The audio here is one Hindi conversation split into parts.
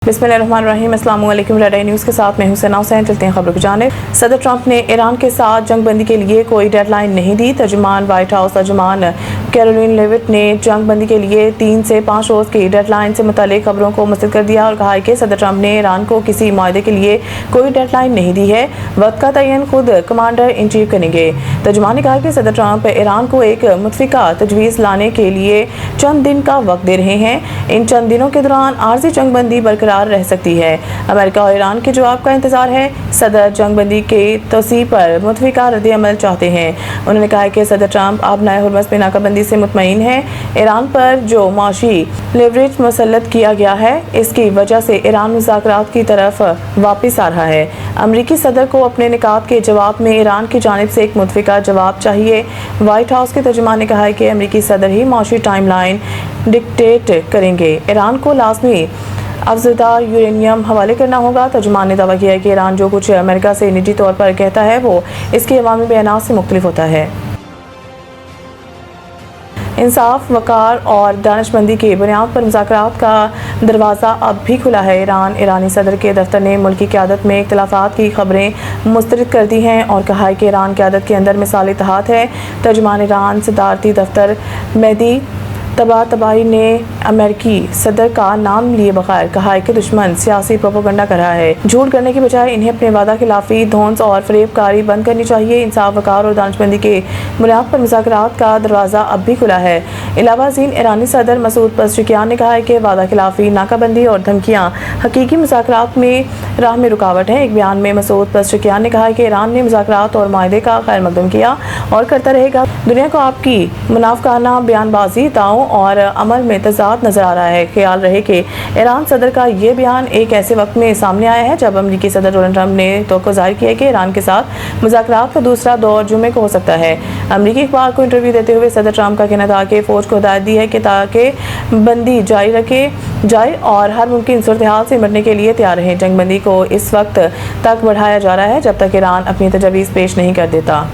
बिस्मिल्लाहिर्रहमानिर्रहीम। अस्सलाम वालेकुम। रेड आई न्यूज़ के साथ मैं हूं सना हुसैन। चलते हैं खबरों की जानिब। सदर ट्रंप ने ईरान के साथ जंग बंदी के लिए कोई डेडलाइन नहीं दी। तर्जुमान व्हाइट हाउस तर्जुमान कैरोलिन लेविट ने जंग बंदी के लिए 3 से 5 रोज़ की डेडलाइन से मुतालिक खबरों को मुस्तरद कर दिया और कहा है कि सदर ट्रंप ने ईरान को किसी मुआहदे के लिए कोई डेडलाइन नहीं दी है। वक्त का तयन खुद कमांडर इन चीफ करेंगे। तर्जुमान ने कहा कि सदर ट्रंप ईरान को एक मुतफ़िका तजवीज़ लाने के लिए चंद दिन का वक्त दे रहे हैं। इन चंद दिनों के दौरान आर्जी जंग बंदी बरकरार रह सकती है। अमेरिका और ईरान के जवाब का इंतजार है। सदर जंग बंदी के तोसी पर मुतफ़िका रद्द-ए-अमल चाहते हैं। उन्होंने कहा कि सदर ट्रंप अब नए हुर्मस में नाकाबंदी से मुतमईन है। ईरान पर जो माशी लेवरेज मुसल्लत किया गया है, इसकी वजह से ईरान मुज़ाकरात की तरफ वापस आ रहा है। अमरीकी सदर को अपने निकात के जवाब में ईरान की जानिब से एक मुतफ़िका जवाब चाहिए। व्हाइट हाउस के तर्जुमान ने कहा है कि अमरीकी सदर ही माशी टाइमलाइन डिक्टेट करेंगे। ईरान को लाज़मी अफज़दा यूरेनियम हवाले करना होगा। तर्जुमान ने दावा किया है कि ईरान जो कुछ अमेरिका से निजी तौर पर कहता है वो इसके अवामी बयानात से मुख्तलिफ होता है। इंसाफ, वक़ार और दानिशमंदी की बुनियाद पर मुज़ाकरात का दरवाज़ा अब भी खुला है। ईरानी सदर के दफ्तर ने मुल्की क़यादत में इख्तिलाफ़ात की खबरें मुस्तरद कर दी हैं और कहा है कि ईरान क़यादत के अंदर मिसाल इत्तेहाद है। तर्जुमान ईरान सदारती दफ्तर मेहदी तबातबाई ने अमेरिकी सदर का नाम लिए बगैर कहा है कि दुश्मन सियासी प्रोपेगेंडा कर रहा है। झूठ करने के बजाय इन्हें अपने वादा खिलाफी, धौंस और फरेबकारी बंद करनी चाहिए। इंसाफ, वक़ार और दानिशमंदी के बुनियाद पर मुज़ाकरात का दरवाज़ा अब भी खुला है। इलावाज़ीन ईरानी सदर मसूद पज़ेश्कियान ने कहा है कि वादा खिलाफी, नाकाबंदी और धमकियाँ हकीकी मुज़ाकरात में राह में रुकावट है। एक बयान में मसूद पज़ेश्कियान ने कहा है कि ईरान ने मुज़ाकरात और मुआहदे का खैर मकदम किया और करता रहेगा। दुनिया को आपकी मुनाफिकाना बयानबाजी, दावों और अमल में तज़ाद नजर आ रहा है। ख्याल रहे कि ईरान सदर का ये बयान एक ऐसे वक्त में सामने आया है जब अमेरिकी सदर डोनाल्ड ट्रंप ने तो जाहिर किया कि ईरान के साथ मुज़ाकरात का दूसरा दौर जुमे को हो सकता है। अमेरिकी अखबार को इंटरव्यू देते हुए सदर ट्रंप का कहना था कि फ़ौज को हिदायत दी है कि ताकि बंदी जारी रखे जाए और हर मुमकिन सूरत हाल से निपटने के लिए तैयार रहें। जंग बंदी को इस वक्त तक बढ़ाया जा रहा है जब तक ईरान अपनी तजवीज़ पेश नहीं कर देता।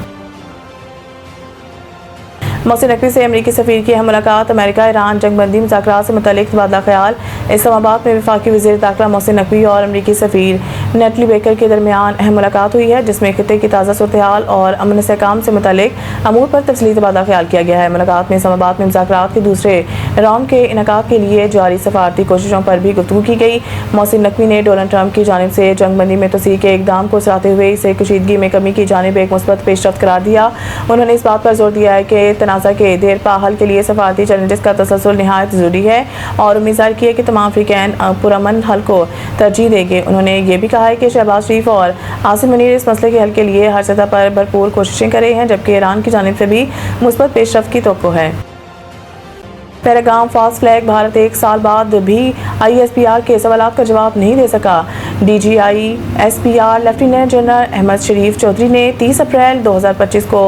मोहसिन नकवी से अमरीकी सफ़ीर की अहम मुलाकात। अमेरिका ईरान जंग बंदी मुज़ाकरात से मुतल्लिक़ तबादला ख्याल। इस्लामाबाद में वफाकी वज़ीर दाखिला मोहसिन नकवी और अमरीकी सफ़ीर नेटली बेकर के दरमियान अहम मुलाकात हुई है, जिसमें खित्ते की ताज़ा सूरत हाल और अमन इस्तेहकाम से मुतल्लिक़ अमूर पर तफसीली तबादला ख्याल किया गया है। मुलाकात में इस्लामाबाद में मुज़ाकरात के दूसरे राउंड के इनेकाद के लिए जारी सफारती कोशिशों पर भी गुफ्तगू की गई। मोहसिन नकवी ने डोनाल्ड ट्रंप की जानिब से जंग बंदी में तोसी के इक़दाम को सराहते हुए इसे कशीदगी में कमी की जानिब एक मुस्बत पेशरफ्त करार दिया। उन्होंने इस बात पर जोर दिया है कि तनाज़ा के देर पा हल के लिए सफारती चैलेंजेस का तसलसल निहायत ज़रूरी है और उम्मीद ज़ाहिर की है कि तमाम अफ्रीकैन पुरअमन हल को तरजीह देंगे। उन्होंने ये भी कहा है कि शहबाज शरीफ और आसिम मुनीर इस मसले के हल के लिए हर सतह पर भरपूर कोशिशें कर रहे हैं, जबकि ईरान की जानिब से भी मुस्बत पेशरफ्त की तवक्को है। पहलगाम फास्ट फ्लैग भारत 1 साल बाद भी ISPR के सवालात का जवाब नहीं दे सका। DGI SPR lieutenant general Ahmed Sharif Chaudhry ने 30 अप्रैल 2025 को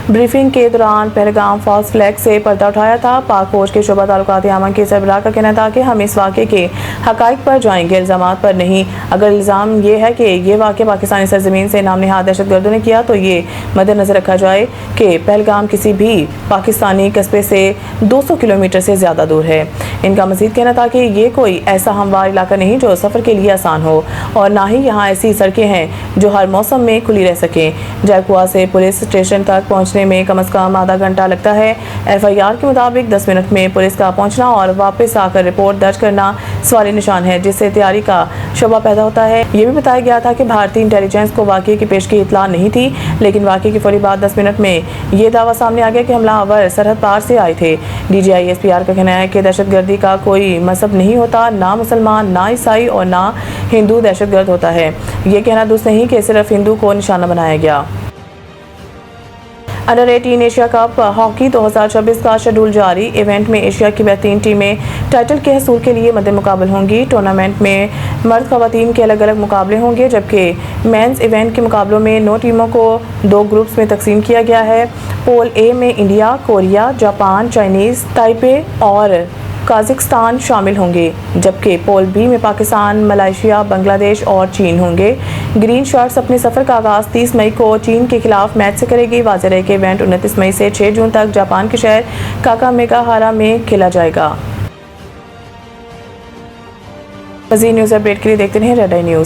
ब्रीफिंग के दौरान पहलगाम फास्ट फ्लैग से पर्दा उठाया था। पाक फौज के शोबा ताल्लुकात यामन के सरबराह का कहना था कि हम इस वाक़े के हक़ाइक़ पर जाएंगे, इल्ज़ामात पर नहीं। अगर इल्ज़ाम ये है कि ये वाक़या पाकिस्तानी सरज़मीन से नाम नहाद दहशतगर्दों ने किया तो ये मद्देनज़र रखा जाए कि पहलगाम किसी भी पाकिस्तानी कस्बे से 200 किलोमीटर से ज़्यादा दूर है। इनका मज़ीद कहना था कि ये कोई ऐसा हमवार इलाका नहीं जो सफ़र के लिए आसान हो और ना ही यहाँ ऐसी सड़कें हैं जो हर मौसम में खुली रह सकें। जयकुआ से पुलिस स्टेशन तक पहुँचने में कम अज़ कम आधा घंटा लगता है। FIR के मुताबिक 10 मिनट में पुलिस का पहुँचना और वापस आकर रिपोर्ट दर्ज करना सवाल निशान है, जिससे तैयारी का शोबा पैदा होता है। ये भी बताया गया था कि भारतीय इंटेलिजेंस को वाक़े की पेशगी इतला नहीं थी, लेकिन वाक़े की फौरी बाद 10 मिनट में ये दावा सामने आ गया कि हमलावर सरहद पार से आए थे। DGI SPR का कहना है कि दहशतगर्दी का कोई मजहब नहीं होता, ना मुसलमान, ना ईसाई और ना हिंदू दहशतगर्द होता है। ये कहना दुरुस्त नहीं कि सिर्फ हिंदू को निशाना बनाया गया। अंडर 18 एशिया कप हॉकी 2026 का शेड्यूल जारी। इवेंट में एशिया की बेहतरीन टीमें टाइटल के हसूल के लिए मद्दे मुकाबल होंगी। टूर्नामेंट में मर्द ख़वातीन के अलग अलग मुकाबले होंगे, जबकि मेंस इवेंट के मुकाबलों में 9 टीमों को 2 ग्रुप्स में तकसीम किया गया है। पोल ए में India, Korea, Japan, Chinese Taipei और काज़ाकिस्तान शामिल होंगे, जबकि पोल बी में पाकिस्तान, मलेशिया, बांग्लादेश और चीन होंगे। ग्रीन शर्ट्स अपने सफ़र का आगाज़ 30 मई को चीन के खिलाफ मैच से करेगी। वाज़ेह रहे कि इवेंट 29 मई से 6 जून तक जापान के शहर काकामेगाहारा में खेला जाएगा। मज़ीद न्यूज़ अपडेट के लिए देखते रहें रेड आई न्यूज़।